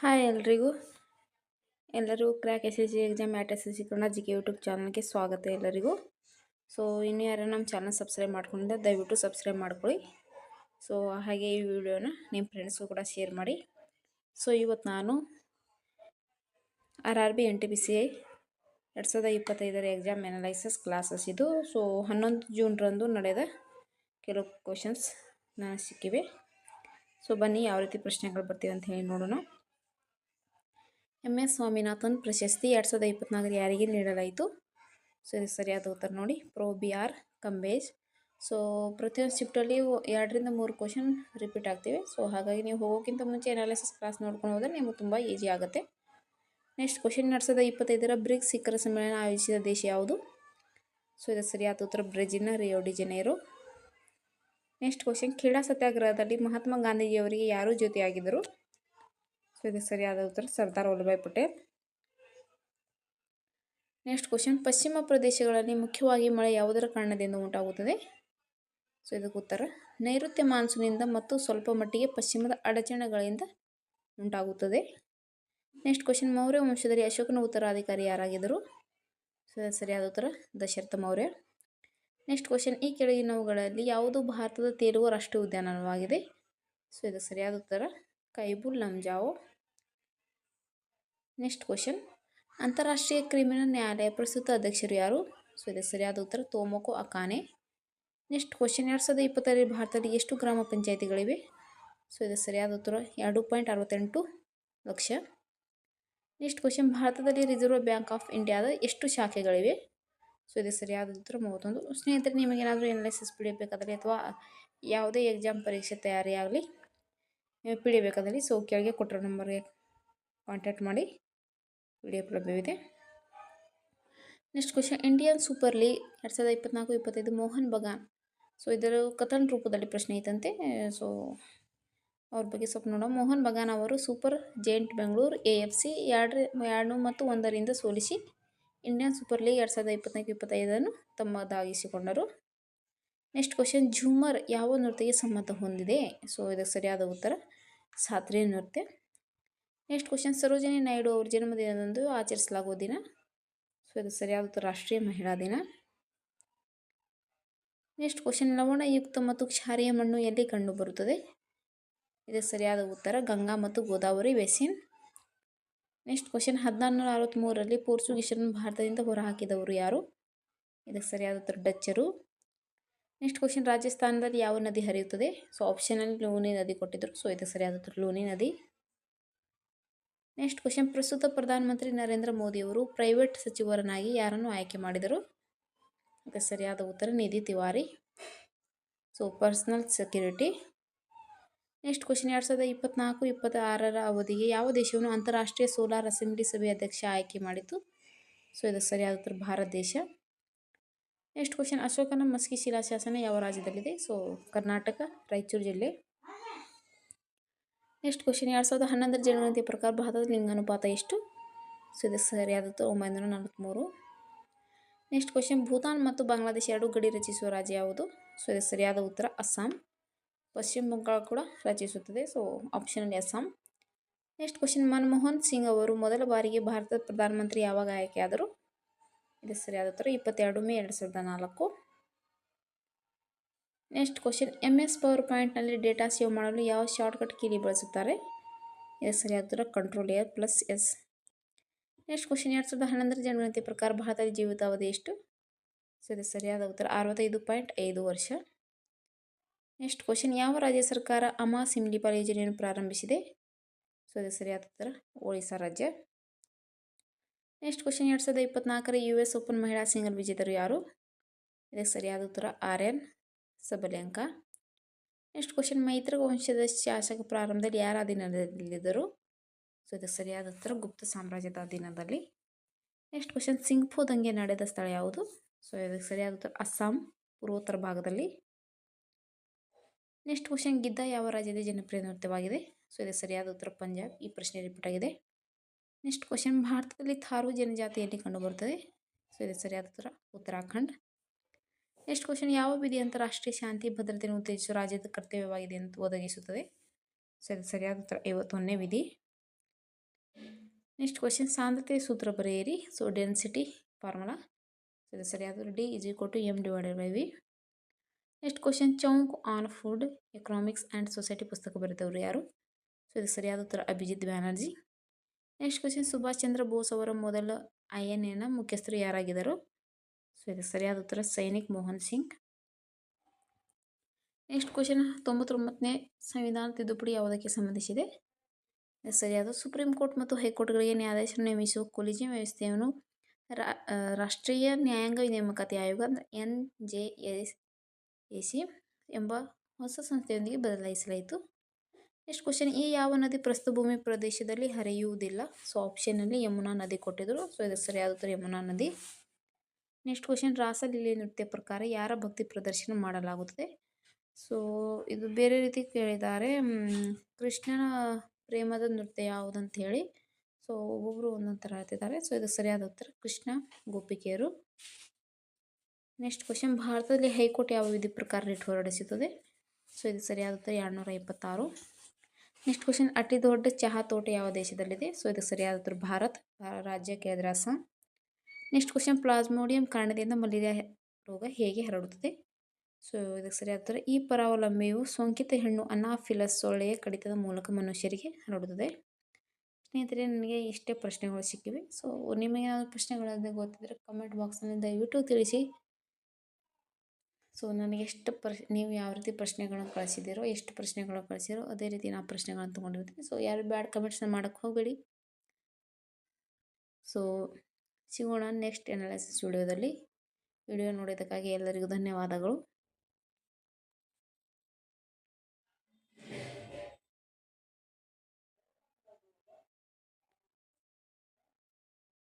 Hi ಎಲ್ರಿಗೂ. ಎಲ್ಲರೂ crack S S C exam at S S C Kannada G K YouTube ಚಾನಲ್ಗೆ ಸ್ವಾಗತ ಎಲ್ಲರಿಗೂ. ಸೊ ಇನ್ನೂ ಯಾರು ನಮ್ಮ ಚಾನಲ್ ಸಬ್ಸ್ಕ್ರೈಬ್ ಮಾಡ್ಕೊಂಡಿದ್ದೆ ದಯವಿಟ್ಟು ಸಬ್ಸ್ಕ್ರೈಬ್ ಮಾಡ್ಕೊಳ್ಳಿ. ಸೊ ಹಾಗೆ ಈ ವಿಡಿಯೋನ ನಿಮ್ಮ ಫ್ರೆಂಡ್ಸ್ಗೂ ಕೂಡ ಶೇರ್ ಮಾಡಿ. ಸೊ ಇವತ್ತು ನಾನು RRB NTPC 2025 exam analyses classes ಇದು. ಸೊ 11 ಜೂನ್ರಂದು ನಡೆದ ಕೆಲವು ಕ್ವಶನ್ಸ್ ನಾನು ಸಿಕ್ಕಿವೆ. ಸೊ ಬನ್ನಿ ಯಾವ ರೀತಿ ಪ್ರಶ್ನೆಗಳು ಬರ್ತೀವಿ ಅಂತ ಹೇಳಿ ನೋಡೋಣ. MS ಸ್ವಾಮಿನಾಥನ್ ಪ್ರಶಸ್ತಿ 2024 ಯಾರಿಗೆ ನೀಡಲಾಯಿತು? ಸೊ ಇದು ಸರಿಯಾದ ಉತ್ತರ ನೋಡಿ, ಪ್ರೊ BR ಕಂಬೇಜ್. ಸೊ ಪ್ರತಿಯೊಂದು ಶಿಫ್ಟಲ್ಲಿ 2ರಿಂದ 3 ಕ್ವಶನ್ ರಿಪೀಟ್ ಆಗ್ತಿವೆ. ಸೊ ಹಾಗಾಗಿ ನೀವು ಹೋಗೋಕ್ಕಿಂತ ಮುಂಚೆ ಅನಾಲಿಸಿಸ್ ಕ್ಲಾಸ್ ನೋಡ್ಕೊಂಡು ಹೋದರೆ ನಿಮಗೆ ತುಂಬ ಈಸಿ ಆಗುತ್ತೆ. ನೆಕ್ಸ್ಟ್ ಕ್ವಶನ್, 2025 ಬ್ರಿಕ್ಸ್ ಶಿಖರ ಸಮ್ಮೇಳನ ಆಯೋಜಿಸಿದ ದೇಶ ಯಾವುದು? ಸೊ ಇದು ಸರಿಯಾದ ಉತ್ತರ ಬ್ರೆಜಿಲ್ನ Rio de Janeiro. Next question, Kheda ಸತ್ಯಾಗ್ರಹದಲ್ಲಿ ಮಹಾತ್ಮ ಗಾಂಧೀಜಿಯವರಿಗೆ ಯಾರು ಜೊತೆಯಾಗಿದ್ದರು? ಸೊ ಇದು ಸರಿಯಾದ ಉತ್ತರ ಸರ್ದಾರ್ ವಲ್ಲಭಾಯ್ ಪಟೇಲ್. ನೆಕ್ಸ್ಟ್ ಕ್ವಶನ್, ಪಶ್ಚಿಮ ಪ್ರದೇಶಗಳಲ್ಲಿ ಮುಖ್ಯವಾಗಿ ಮಳೆ ಯಾವುದರ ಕಾರಣದಿಂದ ಉಂಟಾಗುತ್ತದೆ? ಸೊ ಇದಕ್ಕೆ ಉತ್ತರ ನೈಋತ್ಯ ಮಾನ್ಸೂನಿಂದ ಮತ್ತು ಸ್ವಲ್ಪ ಮಟ್ಟಿಗೆ ಪಶ್ಚಿಮದ ಅಡಚಣೆಗಳಿಂದ ಉಂಟಾಗುತ್ತದೆ. ನೆಕ್ಸ್ಟ್ ಕ್ವಶನ್, ಮೌರ್ಯ ವಂಶದಲ್ಲಿ ಅಶೋಕನ ಉತ್ತರಾಧಿಕಾರಿ ಯಾರಾಗಿದ್ದರು? ಸೊ ಸರಿಯಾದ ಉತ್ತರ ದಶರಥ ಮೌರ್ಯ. ನೆಕ್ಸ್ಟ್ ಕ್ವಶನ್, ಈ ಕೆಳಗಿನವುಗಳಲ್ಲಿ ಯಾವುದು ಭಾರತದ ತೇಲುವ ರಾಷ್ಟ್ರೀಯ ಉದ್ಯಾನವನವಾಗಿದೆ? ಸೊ ಇದು ಸರಿಯಾದ ಉತ್ತರ ಕೈಬುಲ್ ಲಂಜಾವೋ. ನೆಕ್ಸ್ಟ್ ಕ್ವಶನ್, ಅಂತಾರಾಷ್ಟ್ರೀಯ ಕ್ರಿಮಿನಲ್ ನ್ಯಾಯಾಲಯ ಪ್ರಸ್ತುತ ಅಧ್ಯಕ್ಷರು ಯಾರು? ಸೊ ಇದು ಸರಿಯಾದ ಉತ್ತರ ತೋಮೋಕೋ ಅಕಾನೆ. ನೆಕ್ಸ್ಟ್ ಕ್ವಶನ್, 2020 ಭಾರತದಲ್ಲಿ ಎಷ್ಟು ಗ್ರಾಮ ಪಂಚಾಯಿತಿಗಳಿವೆ? ಸೊ ಇದು ಸರಿಯಾದ ಉತ್ತರ 2.68 ಲಕ್ಷ. ನೆಕ್ಸ್ಟ್ ಕ್ವಶನ್, ಭಾರತದಲ್ಲಿ ರಿಸರ್ವ್ ಬ್ಯಾಂಕ್ ಆಫ್ ಇಂಡಿಯಾದ ಎಷ್ಟು ಶಾಖೆಗಳಿವೆ? ಸೊ ಇದು ಸರಿಯಾದ ಉತ್ತರ 31. ಸ್ನೇಹಿತರೆ, ನಿಮಗೇನಾದರೂ ಅನಾಲಿಸಿಸ್ PDF ಬೇಕಾದರೆ ಅಥವಾ ಯಾವುದೇ ಎಕ್ಸಾಮ್ ಪರೀಕ್ಷೆ ತಯಾರಿ ಆಗಲಿ PDF ಬೇಕಾದಲ್ಲಿ ಸೊ ಕೆಳಗೆ ಕೊಟ್ಟಿರೋ ನಂಬರ್ಗೆ ಕಾಂಟ್ಯಾಕ್ಟ್ ಮಾಡಿ, PDF ಲಭ್ಯವಿದೆ. Next question, Indian Super League 2024-25 Mohan Bagan. So ಇದರ ಕಥನ್ ರೂಪದಲ್ಲಿ ಪ್ರಶ್ನೆ ಐತಂತೆ. ಸೊ ಅವ್ರ ಬಗ್ಗೆ ಸ್ವಲ್ಪ ನೋಡೋಣ. ಮೋಹನ್ ಬಗಾನ್ ಅವರು ಸೂಪರ್ ಜೈಂಟ್ ಬೆಂಗಳೂರು AFC 2 ಮತ್ತು 1ರಿಂದ ಸೋಲಿಸಿ ಇಂಡಿಯನ್ ಸೂಪರ್ ಲೀಗ್ 2024-25 ತಮ್ಮದಾಗಿಸಿಕೊಂಡರು. ನೆಕ್ಸ್ಟ್ ಕ್ವಶನ್, ಝೂಮರ್ ಯಾವ ನೃತ್ಯಕ್ಕೆ ಸಂಬಂಧ ಹೊಂದಿದೆ? ಸೊ ಇದಕ್ಕೆ ಸರಿಯಾದ ಉತ್ತರ ಶಾಸ್ತ್ರೀಯ ನೃತ್ಯ. ನೆಕ್ಸ್ಟ್ ಕ್ವಶನ್, ಸರೋಜಿನಿ ನಾಯ್ಡು ಅವ್ರ ಜನ್ಮದಿನದಂದು ಆಚರಿಸಲಾಗುವ ದಿನ? ಸೊ ಇದು ಸರಿಯಾದ ಉತ್ತರ ರಾಷ್ಟ್ರೀಯ ಮಹಿಳಾ ದಿನ. ನೆಕ್ಸ್ಟ್ ಕ್ವಶನ್, ಲವಣಯುಕ್ತ ಮತ್ತು ಕ್ಷಾರೀಯ ಮಣ್ಣು ಎಲ್ಲಿ ಕಂಡುಬರುತ್ತದೆ? ಇದಕ್ಕೆ ಸರಿಯಾದ ಉತ್ತರ ಗಂಗಾ ಮತ್ತು ಗೋದಾವರಿ ಬೇಸಿನ್. ನೆಕ್ಸ್ಟ್ ಕ್ವಶನ್, 1463ರಲ್ಲಿ ಪೋರ್ಚುಗೀಸರನ್ನು ಭಾರತದಿಂದ ಹೊರಹಾಕಿದವರು ಯಾರು? ಇದಕ್ಕೆ ಸರಿಯಾದ ಉತ್ತರ ಡಚ್ಚರು. ನೆಕ್ಸ್ಟ್ ಕ್ವಶನ್, ರಾಜಸ್ಥಾನದಲ್ಲಿ ಯಾವ ನದಿ ಹರಿಯುತ್ತದೆ? ಸೊ ಆಪ್ಷನಲ್ಲಿ ಲೂನಿ ನದಿ ಕೊಟ್ಟಿದ್ದರು. ಸೊ ಇದಕ್ಕೆ ಸರಿಯಾದ ಉತ್ತರ ಲೂನಿ ನದಿ. ನೆಕ್ಸ್ಟ್ ಕ್ವಶನ್, ಪ್ರಸ್ತುತ ಪ್ರಧಾನಮಂತ್ರಿ ನರೇಂದ್ರ ಮೋದಿಯವರು ಪ್ರೈವೇಟ್ ಸಚಿವರನ್ನಾಗಿ ಯಾರನ್ನು ಆಯ್ಕೆ ಮಾಡಿದರು? ಇದಕ್ಕೆ ಸರಿಯಾದ ಉತ್ತರ Nidhi Tiwari. So personal security. Next question, 2024-26 ಅವಧಿಗೆ ಯಾವ ದೇಶವನ್ನು ಅಂತಾರಾಷ್ಟ್ರೀಯ ಸೋಲಾರ್ ಅಸೆಂಬ್ಲಿ ಸಭೆಯ ಅಧ್ಯಕ್ಷ ಆಯ್ಕೆ ಮಾಡಿತು? ಸೊ ಇದಕ್ಕೆ ಸರಿಯಾದ ಉತ್ತರ ಭಾರತ ದೇಶ. ನೆಕ್ಸ್ಟ್ ಕ್ವಶನ್, ಅಶೋಕನ ಮಸ್ಕಿ ಶಿಲಾಶಾಸನ ಯಾವ ರಾಜ್ಯದಲ್ಲಿದೆ? ಸೊ ಕರ್ನಾಟಕ, ರಾಯಚೂರು ಜಿಲ್ಲೆ. ನೆಕ್ಸ್ಟ್ ಕ್ವಶನ್, 2011 ಜನಗಣತಿಯ ಪ್ರಕಾರ ಭಾರತದ ಲಿಂಗಾನುಪಾತ ಎಷ್ಟು? ಸೊ ಇದಕ್ಕೆ ಸರಿಯಾದ ಉತ್ತರ 943. ನೆಕ್ಸ್ಟ್ ಕ್ವಶನ್, ಭೂತಾನ್ ಮತ್ತು ಬಾಂಗ್ಲಾದೇಶ ಎರಡು ಗಡಿ ರಚಿಸುವ ರಾಜ್ಯ ಯಾವುದು? ಸೊ ಇದಕ್ಕೆ ಸರಿಯಾದ ಉತ್ತರ ಅಸ್ಸಾಂ. ಪಶ್ಚಿಮ ಬಂಗಾಳ ಕೂಡ ರಚಿಸುತ್ತದೆ. ಸೊ ಆಪ್ಷನಲ್ಲಿ ಅಸ್ಸಾಂ. ನೆಕ್ಸ್ಟ್ ಕ್ವಶನ್, ಮನಮೋಹನ್ ಸಿಂಗ್ ಅವರು ಮೊದಲ ಬಾರಿಗೆ ಭಾರತದ ಪ್ರಧಾನಮಂತ್ರಿ ಯಾವಾಗ ಆಯ್ಕೆಯಾದರು? ಇದಕ್ಕೆ ಸರಿಯಾದ ಉತ್ತರ 22 May 2004. Next question, MS power ಪಾಯಿಂಟ್ನಲ್ಲಿ ಡೇಟಾ ಸೇವ್ ಮಾಡಲು ಯಾವ ಶಾರ್ಟ್ಕಟ್ ಕೀಲಿ ಬಳಸುತ್ತಾರೆ? ಇದಕ್ಕೆ ಸರಿಯಾದ ಉತ್ತರ Ctrl+S. ನೆಕ್ಸ್ಟ್ ಕ್ವಶನ್, 2011 ಜನಗಣತಿಯ ಪ್ರಕಾರ ಭಾರತದ ಜೀವಿತಾವಧಿ ಎಷ್ಟು? ಸೊ ಇದಕ್ಕೆ ಸರಿಯಾದ ಉತ್ತರ 65.5 ವರ್ಷ. ನೆಕ್ಸ್ಟ್ ಕ್ವಶನ್, ಯಾವ ರಾಜ್ಯ ಸರ್ಕಾರ ಅಮಾ ಸಿಮ್ಲಿಪಾಲ್ ಯೋಜನೆಯನ್ನು ಪ್ರಾರಂಭಿಸಿದೆ? ಸೊ ಇದಕ್ಕೆ ಸರಿಯಾದ ಉತ್ತರ ಒಡಿಶಾ ರಾಜ್ಯ. ನೆಕ್ಸ್ಟ್ ಕ್ವಶನ್, 2024 US ಓಪನ್ ಮಹಿಳಾ ಸಿಂಗಲ್ ವಿಜೇತರು ಯಾರು? ಇದಕ್ಕೆ ಸರಿಯಾದ ಉತ್ತರ ಆರ್ಯನ್ ಸಬಲೆಂಕಾ. ನೆಕ್ಸ್ಟ್ ಕ್ವಶನ್, ಮೈತ್ರ ವಂಶದ ಶಾಸಕ ಪ್ರಾರಂಭದಲ್ಲಿ ಯಾರ ಅಧೀನದಲ್ಲಿದ್ದರು? ಸೊ ಇದಕ್ಕೆ ಸರಿಯಾದ ಉತ್ತರ ಗುಪ್ತ ಸಾಮ್ರಾಜ್ಯದ ಅಧೀನದಲ್ಲಿ. ನೆಕ್ಸ್ಟ್ ಕ್ವಶನ್, ಸಿಂಗ್ಫೋ ದಂಗೆ ನಡೆದ ಸ್ಥಳ ಯಾವುದು? ಸೊ ಇದಕ್ಕೆ ಸರಿಯಾದ ಉತ್ತರ ಅಸ್ಸಾಂ ಪೂರ್ವೋತ್ತರ ಭಾಗದಲ್ಲಿ. ನೆಕ್ಸ್ಟ್ ಕ್ವಶನ್, ಗಿದ್ದ ಯಾವ ರಾಜ್ಯದ ಜನಪ್ರಿಯ ನೃತ್ಯವಾಗಿದೆ? ಸೊ ಇದಕ್ಕೆ ಸರಿಯಾದ ಉತ್ತರ ಪಂಜಾಬ್. ಈ ಪ್ರಶ್ನೆ ರಿಪೀಟ್ ಆಗಿದೆ. ನೆಕ್ಸ್ಟ್ ಕ್ವಶನ್, ಭಾರತದಲ್ಲಿ ಥಾರು ಜನಜಾತಿಯಲ್ಲಿ ಕಂಡುಬರುತ್ತದೆ? ಸೊ ಇದಕ್ಕೆ ಸರಿಯಾದ ಉತ್ತರ ಉತ್ತರಾಖಂಡ್. ನೆಕ್ಸ್ಟ್ ಕ್ವಶನ್, ಯಾವ ವಿಧಿ ಅಂತಾರಾಷ್ಟ್ರೀಯ ಶಾಂತಿ ಭದ್ರತೆಯನ್ನು ಉತ್ತೇಜಿಸುವ ರಾಜ್ಯದ ಕರ್ತವ್ಯವಾಗಿದೆ ಎಂದು ಒದಗಿಸುತ್ತದೆ? ಸೊ ಇದಕ್ಕೆ ಸರಿಯಾದ ಉತ್ತರ 51ನೇ ವಿಧಿ. ನೆಕ್ಸ್ಟ್ ಕ್ವಶನ್ ಸಾಂದ್ರತೆಯ ಸೂತ್ರ ಬರೆಯಿರಿ. So density formula. ಸೊ ಇದು ಸರಿಯಾದ D is equal to M divided by V. Next question Chaunk on food economics and society ಪುಸ್ತಕ ಬರೆದವರು ಯಾರು? ಸೊ ಇದು ಸರಿಯಾದ ಉತ್ತರ ಅಭಿಜಿತ್ ಬ್ಯಾನರ್ಜಿ. ನೆಕ್ಸ್ಟ್ ಕ್ವಶನ್ ಸುಭಾಷ್ ಚಂದ್ರ ಬೋಸ್ ಅವರ ಮೊದಲ INA ಮುಖ್ಯಸ್ಥರು ಯಾರಾಗಿದ್ದರು? ಸೊ ಇದು ಸರಿಯಾದ ಉತ್ತರ ಸೈನಿಕ್ ಮೋಹನ್ ಸಿಂಗ್. ನೆಕ್ಸ್ಟ್ ಕ್ವಶನ್ 99ನೇ ಸಂವಿಧಾನ ತಿದ್ದುಪಡಿ ಯಾವುದಕ್ಕೆ ಸಂಬಂಧಿಸಿದೆ? ಸರಿಯಾದ ಸುಪ್ರೀಂ ಕೋರ್ಟ್ ಮತ್ತು ಹೈಕೋರ್ಟ್ಗಳಿಗೆ ನ್ಯಾಯಾಧೀಶರು ನೇಮಿಸುವ ಕೊಲಿಜಿಯಂ ವ್ಯವಸ್ಥೆಯನ್ನು ರಾಷ್ಟ್ರೀಯ ನ್ಯಾಯಾಂಗ ನೇಮಕಾತಿ ಆಯೋಗ NJAC ಎಂಬ ಹೊಸ ಸಂಸ್ಥೆಯೊಂದಿಗೆ ಬದಲಾಯಿಸಲಾಯಿತು. ನೆಕ್ಸ್ಟ್ ಕ್ವಶನ್ ಈ ಯಾವ ನದಿ ಪ್ರಸ್ಥಭೂಮಿ ಪ್ರದೇಶದಲ್ಲಿ ಹರಿಯುವುದಿಲ್ಲ? ಸೊ ಆಪ್ಷನ್ನಲ್ಲಿ ಯಮುನಾ ನದಿ ಕೊಟ್ಟಿದ್ದರು. ಸೊ ಇದು ಸರಿಯಾದ ಉತ್ತರ ಯಮುನಾ ನದಿ. ನೆಕ್ಸ್ಟ್ ಕ್ವಶನ್ ರಾಸಲೀಲೆ ನೃತ್ಯ ಪ್ರಕಾರ ಯಾರ ಭಕ್ತಿ ಪ್ರದರ್ಶನ ಮಾಡಲಾಗುತ್ತದೆ? ಸೊ ಇದು ಬೇರೆ ರೀತಿ ಕೇಳಿದ್ದಾರೆ. ಕೃಷ್ಣನ ಪ್ರೇಮದ ನೃತ್ಯ ಯಾವುದಂತ ಹೇಳಿ. ಸೊ ಒಬ್ಬೊಬ್ಬರು ಒಂದೊಂದು ಥರ ಹೇಳ್ತಿದ್ದಾರೆ. ಸೊ ಇದು ಸರಿಯಾದ ಉತ್ತರ ಕೃಷ್ಣ ಗೋಪಿಕೆಯರು. ನೆಕ್ಸ್ಟ್ ಕ್ವಶನ್ ಭಾರತದಲ್ಲಿ ಹೈಕೋರ್ಟ್ ಯಾವ ವಿಧಿ ಪ್ರಕಾರ ರಿಟ್ ಹೊರಡಿಸುತ್ತದೆ? ಸೊ ಇದು ಸರಿಯಾದ ಉತ್ತರ 226. ನೆಕ್ಸ್ಟ್ ಕ್ವಶನ್ ಅತಿ ದೊಡ್ಡ ಚಹಾ ತೋಟ ಯಾವ ದೇಶದಲ್ಲಿದೆ? ಸೊ ಇದು ಸರಿಯಾದ ಉತ್ತರ ಭಾರತ್ ರಾಜ್ಯ ಕೇಂದ್ರ ಅಸ್ಸಾಂ. ನೆಕ್ಸ್ಟ್ ಕ್ವಶನ್ ಪ್ಲಾಸ್ಮೋಡಿಯಂ ಕಾರಣದಿಂದ ಮಲೇರಿಯಾ ರೋಗ ಹೇಗೆ ಹರಡುತ್ತದೆ? ಸೊ ಇದಕ್ಕೆ ಸರಿಯಾದ ಉತ್ತರ ಈ ಪರಾವಲಂಬಿಯು ಸೋಂಕಿತ ಹೆಣ್ಣು ಅನಾಫಿಲಸ್ ಸೊಳ್ಳೆಯ ಕಡಿತದ ಮೂಲಕ ಮನುಷ್ಯರಿಗೆ ಹರಡುತ್ತದೆ. ಸ್ನೇಹಿತರೆ, ನನಗೆ ಇಷ್ಟೇ ಪ್ರಶ್ನೆಗಳು ಸಿಕ್ಕಿವೆ. ಸೊ ನಿಮಗೆ ಯಾವ ಪ್ರಶ್ನೆಗಳಾದ ಗೊತ್ತಿದ್ದರೆ ಕಮೆಂಟ್ ಬಾಕ್ಸ್ನಲ್ಲಿ ದಯವಿಟ್ಟು ತಿಳಿಸಿ. ಸೊ ನನಗೆ ನೀವು ಯಾವ ರೀತಿ ಪ್ರಶ್ನೆಗಳನ್ನು ಕಳಿಸಿದ್ದೀರೋ, ಎಷ್ಟು ಪ್ರಶ್ನೆಗಳನ್ನು ಕಳಿಸಿರೋ ಅದೇ ರೀತಿ ನಾನು ಪ್ರಶ್ನೆಗಳನ್ನು ತೊಗೊಂಡಿರ್ತೀನಿ. ಸೊ ಯಾರು ಬ್ಯಾಡ್ ಕಮೆಂಟ್ಸ್ನ ಮಾಡೋಕ್ಕೆ ಹೋಗಬೇಡಿ. ಸೊ ಸಿಗೋಣ ನೆಕ್ಸ್ಟ್ ಅನಾಲಿಸಿಸ್ ವಿಡಿಯೋದಲ್ಲಿ. ವಿಡಿಯೋ ನೋಡೋದಕ್ಕಾಗಿ ಎಲ್ಲರಿಗೂ ಧನ್ಯವಾದಗಳು.